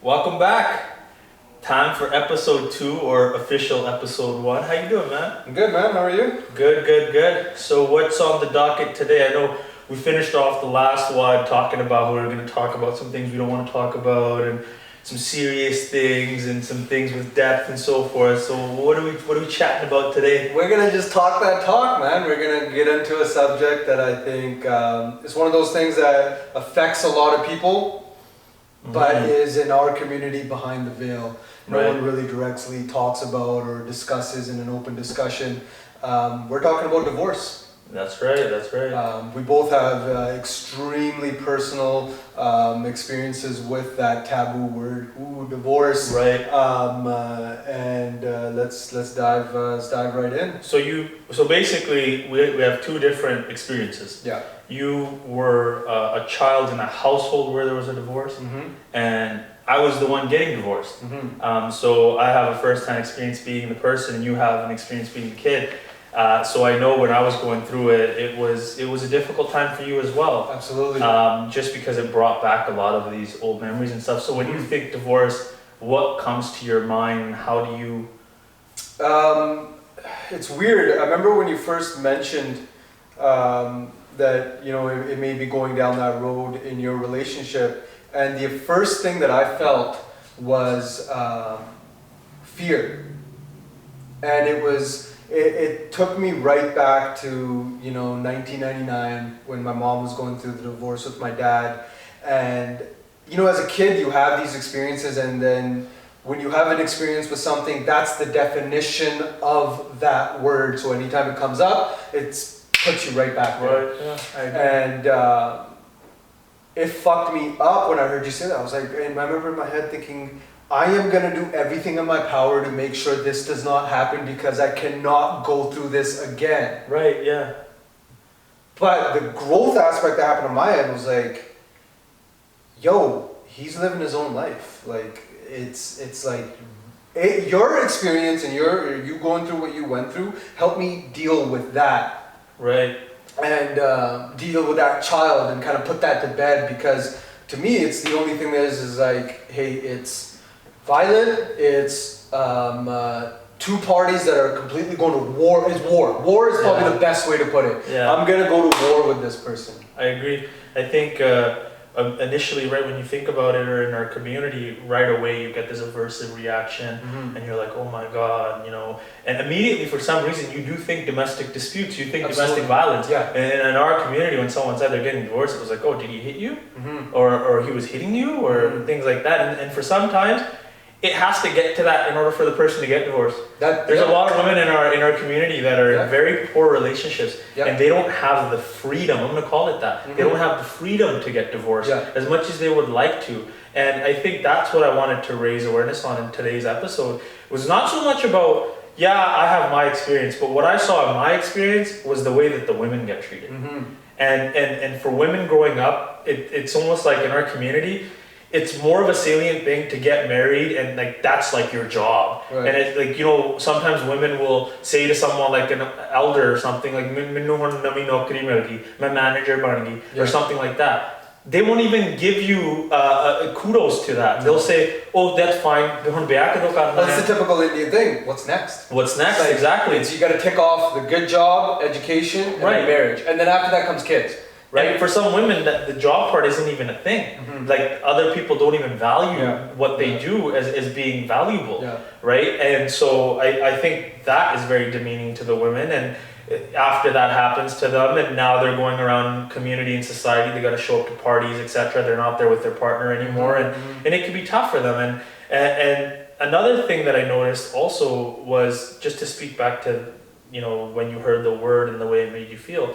Welcome back. Time for episode 2 or official episode 1. How you doing, man? I'm good, man. How are you? Good. So what's on the docket today? I know we finished off the last one talking about how we were going to talk about some things we don't want to talk about and some serious things and some things with depth and so forth. So what are we chatting about today? We're gonna just talk that talk, man. We're gonna get into a subject that I think is one of those things that affects a lot of people, but is in our community behind the veil. No one really directly talks about or discusses in an open discussion. We're talking about divorce. That's right. We both have extremely personal experiences with that taboo word, divorce. Right. Let's dive right in. So basically we have two different experiences. Yeah. You were a child in a household where there was a divorce, and I was the one getting divorced. So I have a first-hand experience being the person, and you have an experience being the kid. So I know when I was going through it, it was a difficult time for you as well. Absolutely. Just because it brought back a lot of these old memories and stuff. So when you think divorce, what comes to your mind? How do you? It's weird. I remember when you first mentioned that it may be going down that road in your relationship, and the first thing that I felt was fear, and it took me right back to 1999 when my mom was going through the divorce with my dad. And as a kid you have these experiences, and then when you have an experience with something, that's the definition of that word. So anytime it comes up, it puts you right back there. Right. Yeah, I agree. And it fucked me up when I heard you say that. I was like, and I remember in my head thinking, I am going to do everything in my power to make sure this does not happen, because I cannot go through this again. Right, yeah. But the growth aspect that happened on my end was like, yo, he's living his own life. Like, it's like, your experience and you going through what you went through helped me deal with that. Right. And deal with that child and kind of put that to bed, because to me, it's the only thing that is like, hey, it's violent, it's two parties that are completely going to war. It's war. War is probably the best way to put it. Yeah. I'm going to go to war with this person. I agree. I think initially, right when you think about it, or in our community, right away you get this aversive reaction, and you're like, oh my God, and immediately for some reason you do think domestic disputes, you think domestic violence. Yeah. And in our community, when someone said they're getting divorced, it was like, oh, did he hit you? Or he was hitting you, or things like that. And for sometimes it has to get to that in order for the person to get divorced. There's a lot of women in our community that are in very poor relationships, and they don't have the freedom, I'm going to call it that, they don't have the freedom to get divorced as much as they would like to. And I think that's what I wanted to raise awareness on in today's episode. It was not so much about, I have my experience, but what I saw in my experience was the way that the women get treated. And for women growing up, it's almost like in our community, it's more of a salient thing to get married, and like that's like your job. Right. And it's like, sometimes women will say to someone like an elder or something like my manager or something like that. They won't even give you kudos to that. They'll say, oh, that's fine. That's the typical Indian thing. What's next? Like, exactly. So you got to tick off the good job, education, and then marriage. And then after that comes kids. Right. And for some women, the job part isn't even a thing. Like, other people don't even value what they do as being valuable. Right. And so I think that is very demeaning to the women. And after that happens to them, and now they're going around community and society, they got to show up to parties, etc. They're not there with their partner anymore, and it can be tough for them. And another thing that I noticed also was, just to speak back to when you heard the word and the way it made you feel.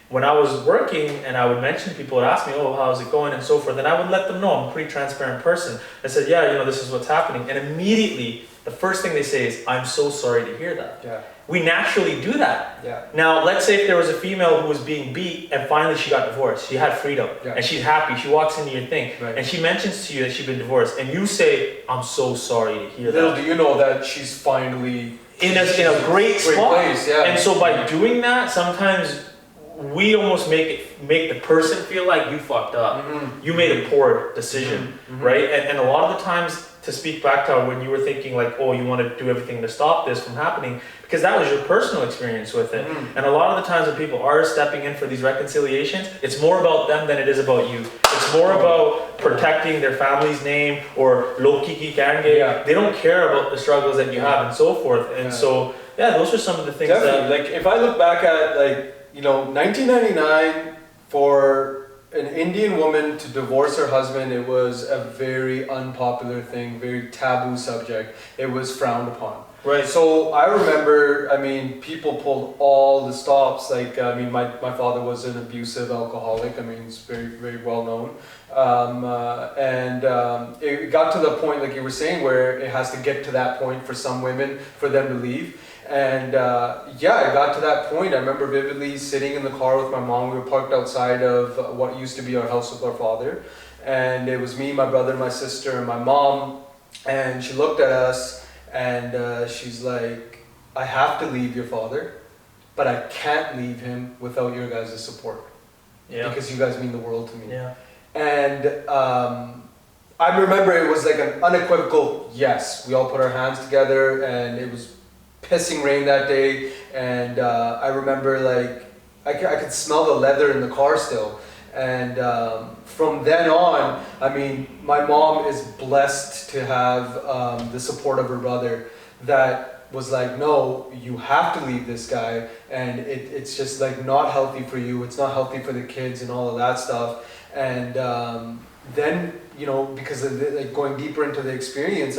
When I was working and I would mention, people would ask me, oh, how's it going and so forth, and I would let them know. I'm a pretty transparent person. I said, this is what's happening. And immediately, the first thing they say is, I'm so sorry to hear that. Yeah. We naturally do that. Yeah. Now, let's say if there was a female who was being beat and finally she got divorced, she had freedom, and she's happy, she walks into your thing, and she mentions to you that she's been divorced, and you say, I'm so sorry to hear that. Little do you know that she's finally in a great spot. Place, And so by doing that, sometimes we almost make the person feel like you fucked up. You made a poor decision, right? And a lot of the times, to speak back to when you were thinking like, oh, you want to do everything to stop this from happening, because that was your personal experience with it. And a lot of the times when people are stepping in for these reconciliations, it's more about them than it is about you. It's more about protecting their family's name or lokiki kange. They don't care about the struggles that you have and so forth. And so, those are some of the things that, like, if I look back at, like, 1999, for an Indian woman to divorce her husband, it was a very unpopular thing, very taboo subject. It was frowned upon. Right. So I remember, people pulled all the stops. Like, my father was an abusive alcoholic. It's very, very well known. It got to the point, like you were saying, where it has to get to that point for some women, for them to leave. And it got to that point. I remember vividly sitting in the car with my mom. We were parked outside of what used to be our house with our father. And it was me, my brother, my sister, and my mom. And she looked at us and she's like, I have to leave your father, but I can't leave him without your guys' support. Because you guys mean the world to me. And I remember it was like an unequivocal yes. We all put our hands together, and it was pissing rain that day, and I remember, like, I could smell the leather in the car still. And from then on, my mom is blessed to have the support of her brother that was like, no, you have to leave this guy, and it's just like not healthy for you, it's not healthy for the kids and all of that stuff. And then, because of like going deeper into the experience,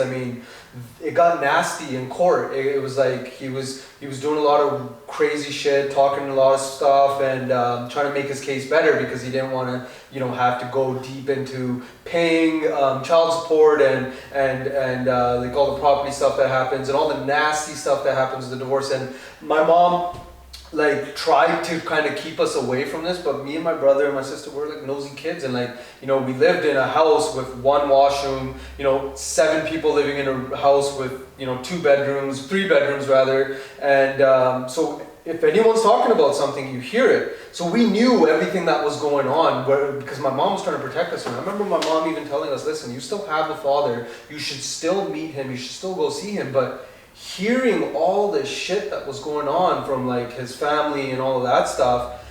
it got nasty in court. It was like he was doing a lot of crazy shit, talking a lot of stuff, and trying to make his case better because he didn't want to, have to go deep into paying child support and like all the property stuff that happens and all the nasty stuff that happens with the divorce. And my mom, like, tried to kind of keep us away from this, but me and my brother and my sister were like nosy kids, and like, we lived in a house with one washroom, 7 people living in a house with 3 bedrooms rather, and so if anyone's talking about something, you hear it. So we knew everything that was going on, because my mom was trying to protect us. And I remember my mom even telling us, listen, you still have the father, you should still meet him, you should still go see him. But hearing all the shit that was going on from like his family and all of that stuff,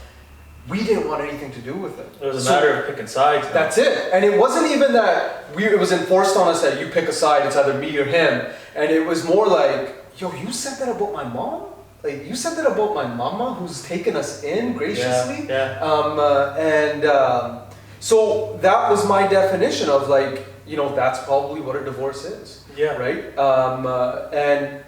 we didn't want anything to do with it. It was a matter of picking sides. That's it. And it wasn't even that it was enforced on us that you pick a side, it's either me or him. And it was more like, yo, you said that about my mom? Like, you said that about my mama who's taken us in graciously? So that was my definition of, like, that's probably what a divorce is. Right? And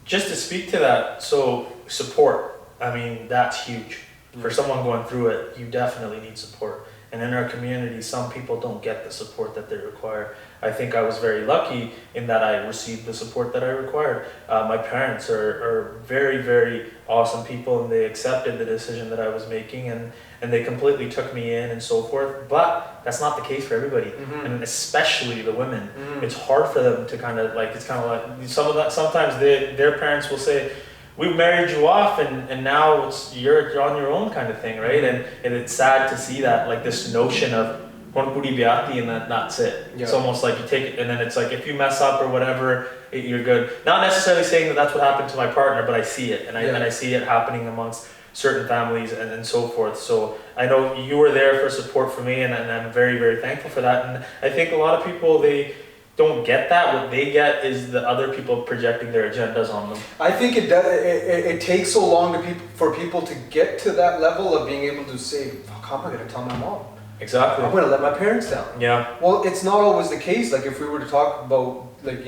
just to speak to that, so support, that's huge. For someone going through it, you definitely need support. And in our community, some people don't get the support that they require. I think I was very lucky in that I received the support that I required. My parents are very, very awesome people, and they accepted the decision that I was making, and they completely took me in and so forth. But that's not the case for everybody, and especially the women. It's hard for them to kind of like, sometimes their parents will say, we married you off, and now you're on your own, kind of thing, right? And it's sad to see that, like, this notion of and that's it. It's almost like you take it, and then it's like if you mess up or whatever, you're good. Not necessarily saying that that's what happened to my partner, but I see it, and I see it happening amongst certain families and so forth. So I know you were there for support for me, and I'm very, very thankful for that. And I think a lot of people, they don't get that. What they get is the other people projecting their agendas on them. I think it takes so long for people to get to that level of being able to say, fuck, how am I going to tell my mom? Exactly. I'm going to let my parents down. Yeah. Well, it's not always the case. Like, if we were to talk about, like,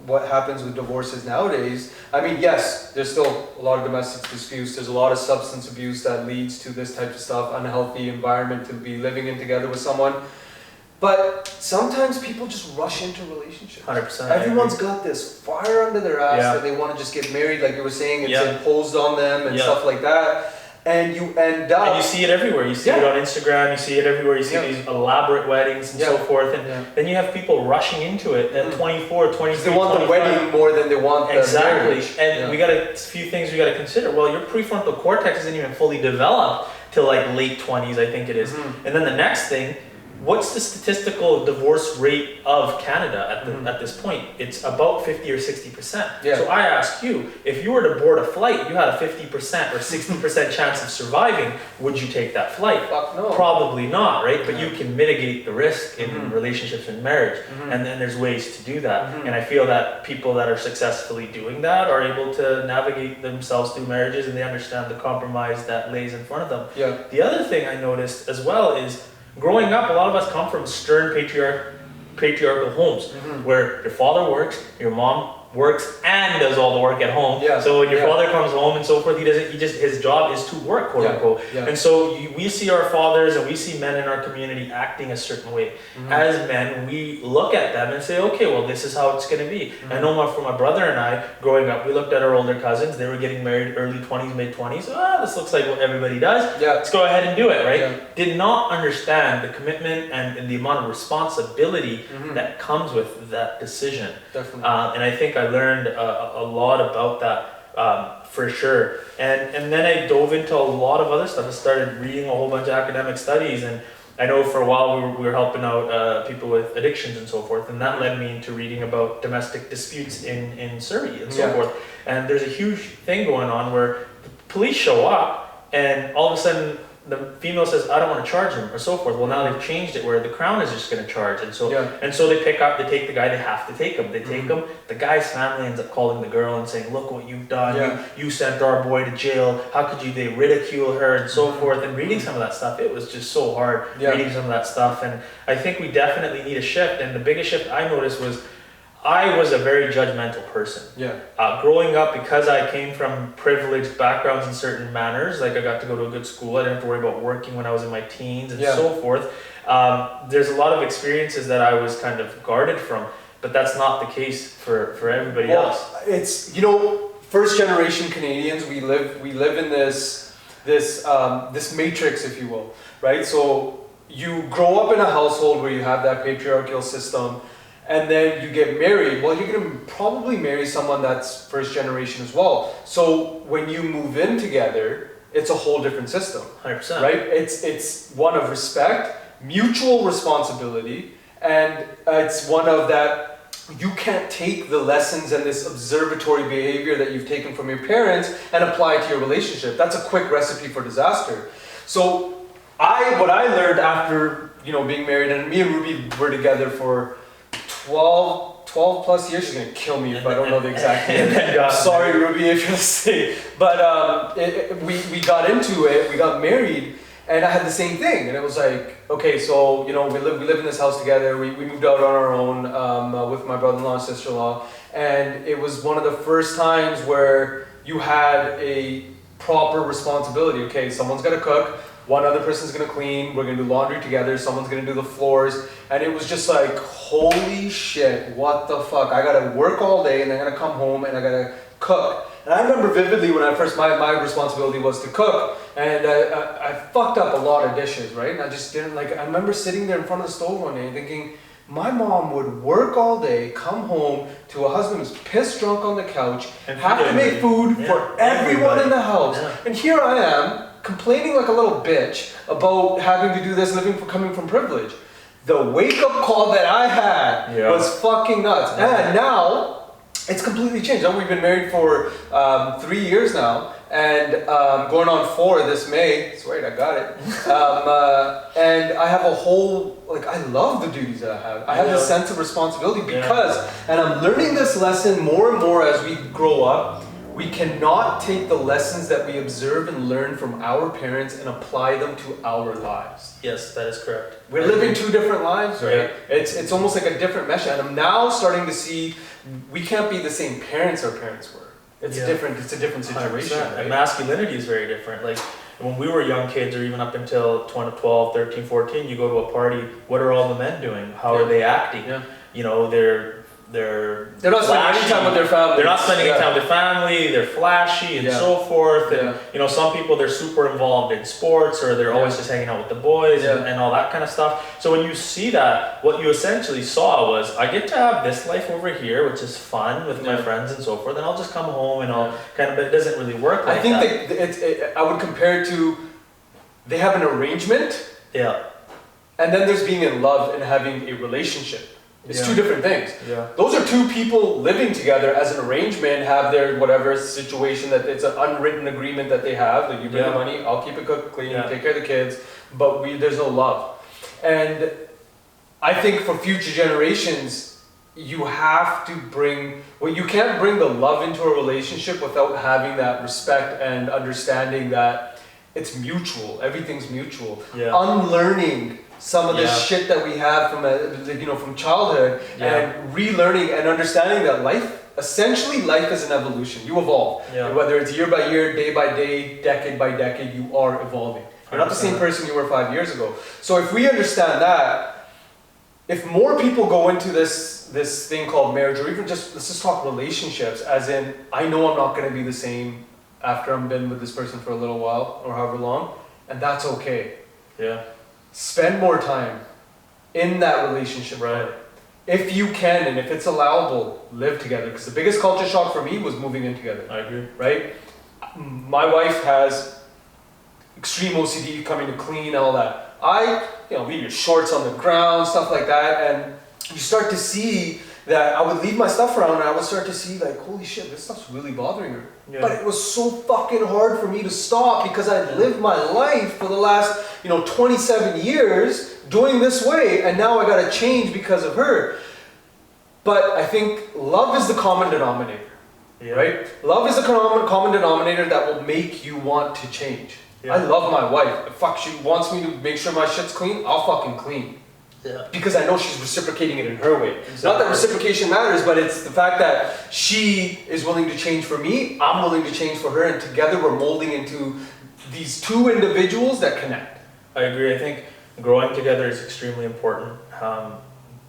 what happens with divorces nowadays, yes, there's still a lot of domestic disputes. There's a lot of substance abuse that leads to this type of stuff, unhealthy environment to be living in together with someone. But sometimes people just rush into relationships. 100%. Everyone's got this fire under their ass that they want to just get married, like you were saying, it's imposed on them and stuff like that. And you end up... And you see it everywhere. You see it on Instagram, you see it everywhere. You see these elaborate weddings and so forth. And then you have people rushing into it at 24, 23, they want 25. The wedding more than they want the marriage. And we got a few things we got to consider. Well, your prefrontal cortex isn't even fully developed till like late 20s, I think it is. And then the next thing, what's the statistical divorce rate of Canada at this point? It's about 50 or 60%. Yeah. So I ask you, if you were to board a flight, you had a 50% or 60% chance of surviving, would you take that flight? Fuck no. Probably not, right? But you can mitigate the risk in relationships and marriage. And then there's ways to do that. And I feel that people that are successfully doing that are able to navigate themselves through marriages, and they understand the compromise that lays in front of them. Yeah. The other thing I noticed as well is, growing up, a lot of us come from stern patriarchal homes where your father works, your mom works and does all the work at home. Yeah. So when your father comes home and so forth, his job is to work, quote unquote. Yeah. And so we see our fathers and we see men in our community acting a certain way. As men, we look at them and say, okay, well, this is how it's going to be. I know for my brother and I, growing up, we looked at our older cousins. They were getting married early 20s, mid 20s. This looks like what everybody does. Yeah. Let's go ahead and do it, right? Yeah. Did not understand the commitment and the amount of responsibility that comes with that decision. Definitely. And I think I learned a lot about that for sure. And then I dove into a lot of other stuff. I started reading a whole bunch of academic studies, and I know for a while we were helping out people with addictions and so forth, and that led me into reading about domestic disputes in Surrey and so forth. And there's a huge thing going on where the police show up and all of a sudden the female says, I don't want to charge him, or so forth. Well, now they've changed it where the Crown is just going to charge. And so they take the guy, they have to take him. They take him, the guy's family ends up calling the girl and saying, look what you've done. You sent our boy to jail. How could you? They ridicule her and so forth. And reading some of that stuff, it was just so hard reading some of that stuff. And I think we definitely need a shift. And the biggest shift I noticed was, I was a very judgmental person. Growing up, because I came from privileged backgrounds in certain manners, like I got to go to a good school, I didn't have to worry about working when I was in my teens and so forth. There's a lot of experiences that I was kind of guarded from, but that's not the case for everybody else. It's, first generation Canadians, we live in this matrix, if you will, right? So you grow up in a household where you have that patriarchal system, and then you get married. Well, you're going to probably marry someone that's first generation as well. So when you move in together, it's a whole different system. 100%. Right? It's one of respect, mutual responsibility, and it's one of that you can't take the lessons and this observatory behavior that you've taken from your parents and apply it to your relationship. That's a quick recipe for disaster. So what I learned after being married, and me and Ruby were together for 12 plus years. She's gonna kill me if I don't know the exact name. Sorry, Ruby, if you're listening. But we got into it. We got married, and I had the same thing. And it was like, okay, so we live in this house together. We moved out on our own with my brother-in-law and sister-in-law, and it was one of the first times where you had a proper responsibility. Okay, someone's got to cook. One other person's gonna clean, we're gonna do laundry together, someone's gonna do the floors, and it was just like, holy shit, what the fuck? I gotta work all day and I gotta come home and I gotta cook. And I remember vividly when my responsibility was to cook, and I fucked up a lot of dishes, right? And I just didn't I remember sitting there in front of the stove one day and thinking, my mom would work all day, come home to a husband who's pissed drunk on the couch, and have to make food for everyone in the house. And here I am, complaining like a little bitch about having to do this, coming from privilege. The wake-up call that I had was fucking nuts. And now, it's completely changed. We've been married for 3 years now, and going on 4 this May. Sweet, I got it. And I have a whole, I love the duties that I have. I have this sense of responsibility because, and I'm learning this lesson more and more as we grow up, we cannot take the lessons that we observe and learn from our parents and apply them to our lives. Yes, that is correct. We're living 2 different lives, right? It's almost like a different mesh. And I'm now starting to see we can't be the same parents our parents were. It's a different situation. Right? And masculinity is very different. Like when we were young kids, or even up until 12, 13, 14, you go to a party, what are all the men doing? How are they acting? They're not spending any time with their family. They're not spending any time with their family. They're flashy and so forth. And some people, they're super involved in sports, or they're always just hanging out with the boys and all that kind of stuff. So when you see that, what you essentially saw was, I get to have this life over here, which is fun with my friends and so forth, and I'll just come home and I'll but it doesn't really work like that. I think I would compare it to they have an arrangement. Yeah. And then there's being in love and having a relationship. It's two different things. Yeah. Those are two people living together as an arrangement, have their whatever situation that it's an unwritten agreement that they have. Like you bring the money, I'll keep it cooked, clean, take care of the kids, but there's no love. And I think for future generations, you have to you can't bring the love into a relationship without having that respect and understanding that it's mutual. Everything's mutual. Yeah. Unlearning some of the shit that we have from childhood and relearning and understanding that essentially life is an evolution. You evolve. Yeah. Whether it's year by year, day by day, decade by decade, you are evolving. You're not the same person you were 5 years ago. So if we understand that, if more people go into this thing called marriage, or even let's just talk relationships, as in, I know I'm not going to be the same after I'm been with this person for a little while, or however long, and that's okay. Yeah. Spend more time in that relationship. Right. If you can, and if it's allowable, live together. Because the biggest culture shock for me was moving in together. I agree. Right? My wife has extreme OCD, coming to clean, all that. Leave your shorts on the ground, stuff like that, and you start to see that I would leave my stuff around and I would start to see like, holy shit, this stuff's really bothering her. Yeah. But it was so fucking hard for me to stop because I'd lived my life for the last, 27 years doing this way, and now I gotta change because of her. But I think love is the common denominator, right? Love is the common denominator that will make you want to change. Yeah. I love my wife. She wants me to make sure my shit's clean, I'll fucking clean. Yeah. Because I know she's reciprocating it in her way. Exactly. Not that reciprocation matters, but it's the fact that she is willing to change for me, I'm willing to change for her, and together we're molding into these two individuals that connect. I agree. I think growing together is extremely important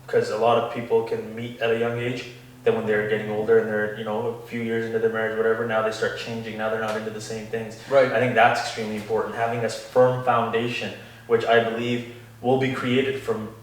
because a lot of people can meet at a young age. Then when they're getting older and they're, a few years into their marriage, whatever, now they start changing. Now they're not into the same things. Right. I think that's extremely important. Having a firm foundation, which I believe will be created from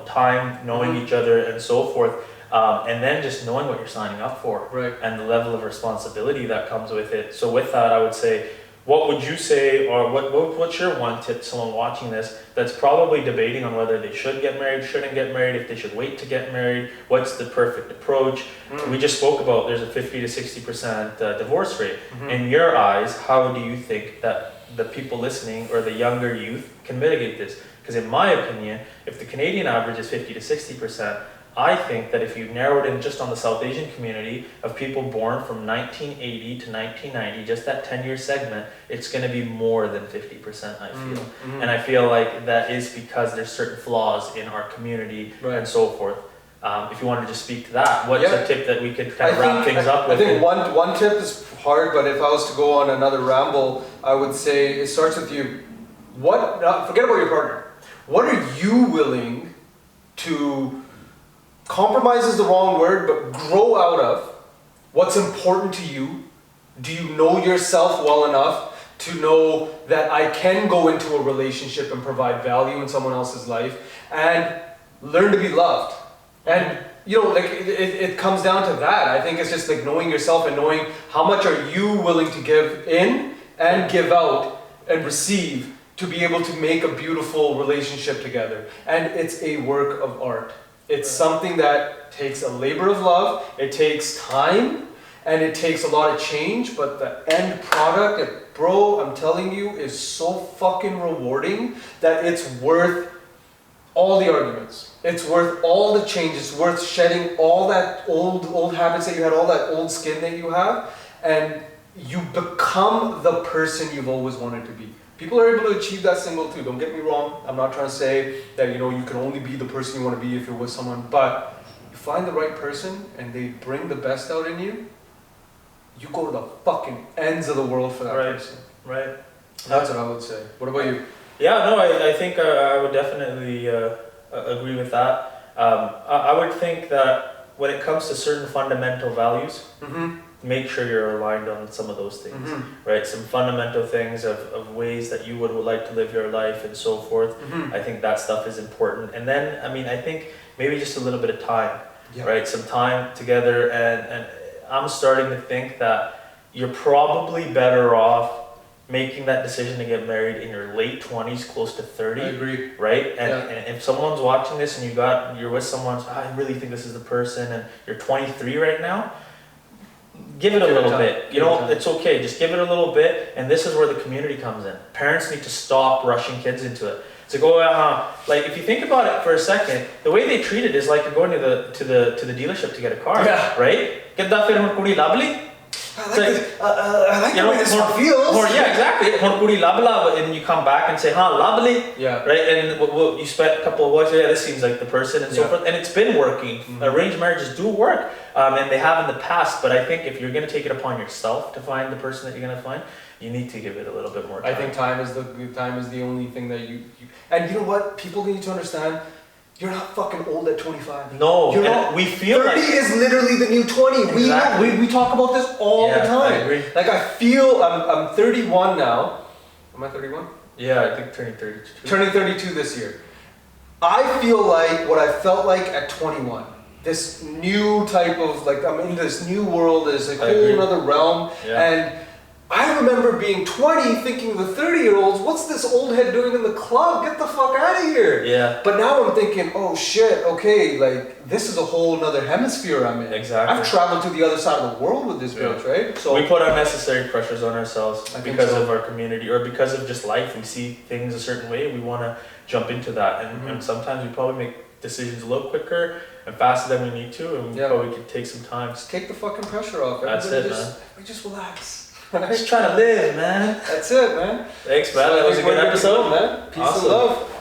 time, knowing each other and so forth, and then just knowing what you're signing up for, right, and the level of responsibility that comes with it. So with that, I would say, what would you say, or what's your one tip to someone watching this that's probably debating on whether they should get married, shouldn't get married, if they should wait to get married, what's the perfect approach? We just spoke about there's a 50 to 60% divorce rate. In your eyes, how do you think that the people listening or the younger youth can mitigate this? Because in my opinion, if the Canadian average is 50 to 60%, I think that if you narrowed in just on the South Asian community of people born from 1980 to 1990, just that 10-year segment, it's going to be more than 50%, I feel. And I feel like that is because there's certain flaws in our community and so forth. If you wanted to just speak to that, what's a tip that we could kind of wrap things up with? I think one tip is hard, but if I was to go on another ramble, I would say it starts with you. Forget about your partner. What are you willing to compromise is the wrong word, but grow out of? What's important to you? Do you know yourself well enough to know that I can go into a relationship and provide value in someone else's life and learn to be loved? And it comes down to that. I think it's just like knowing yourself and knowing how much are you willing to give in and give out and receive to be able to make a beautiful relationship together. And it's a work of art. It's something that takes a labor of love, it takes time, and it takes a lot of change, but the end product, bro, I'm telling you, is so fucking rewarding that it's worth all the arguments. It's worth all the change. It's worth shedding all that old habits that you had, all that old skin that you have, and you become the person you've always wanted to be. People are able to achieve that single too. Don't get me wrong. I'm not trying to say that you can only be the person you want to be if you're with someone, but you find the right person and they bring the best out in you, you go to the fucking ends of the world for that person. Right. That's what I would say. What about you? Yeah, no, I think I would definitely agree with that. I would think that when it comes to certain fundamental values, make sure you're aligned on some of those things, right? Some fundamental things of ways that you would like to live your life and so forth. I think that stuff is important. And then, I think maybe just a little bit of time, right? Some time together. And I'm starting to think that you're probably better off making that decision to get married in your late 20s, close to 30. I agree. Right? And if someone's watching this and you're with someone, I really think this is the person, and you're 23 right now, give it a little bit. You know, it's okay. Just give it a little bit, and this is where the community comes in. Parents need to stop rushing kids into it. It's like, like if you think about it for a second, the way they treat it is like you're going to the dealership to get a car, right? Get that for kudi labli. I like the way this one feels. Yeah, exactly. And then you come back and say, lovely. Yeah. Right? And you spent a couple of weeks, this seems like the person, and so forth. And it's been working. Arranged marriages do work. And they have in the past. But I think if you're going to take it upon yourself to find the person that you're going to find, you need to give it a little bit more time. I think time is the only thing that you and you know what? People need to understand. You're not fucking old at 25. No, you're not. We feel 30 is literally the new 20. Exactly. We talk about this all the time. I agree. Like I feel I'm 31 now. Am I 31? Yeah, I think turning 32. Turning 32 this year. I feel like what I felt like at 21. This new type of like I'm in this new world. There's a whole other realm and. I remember being 20 thinking the 30-year-olds, what's this old head doing in the club? Get the fuck out of here. Yeah. But now I'm thinking, oh shit, okay, like this is a whole nother hemisphere I'm in. Exactly. I've traveled to the other side of the world with this bitch, right? So we put unnecessary pressures on ourselves because of our community or because of just life. We see things a certain way, we want to jump into that. And sometimes we probably make decisions a little quicker and faster than we need to, and we probably could take some time. Just take the fucking pressure off. That's it, man. Just relax. Just trying to live, man. That's it, man. Thanks, man. That was a good episode, man. Peace and love.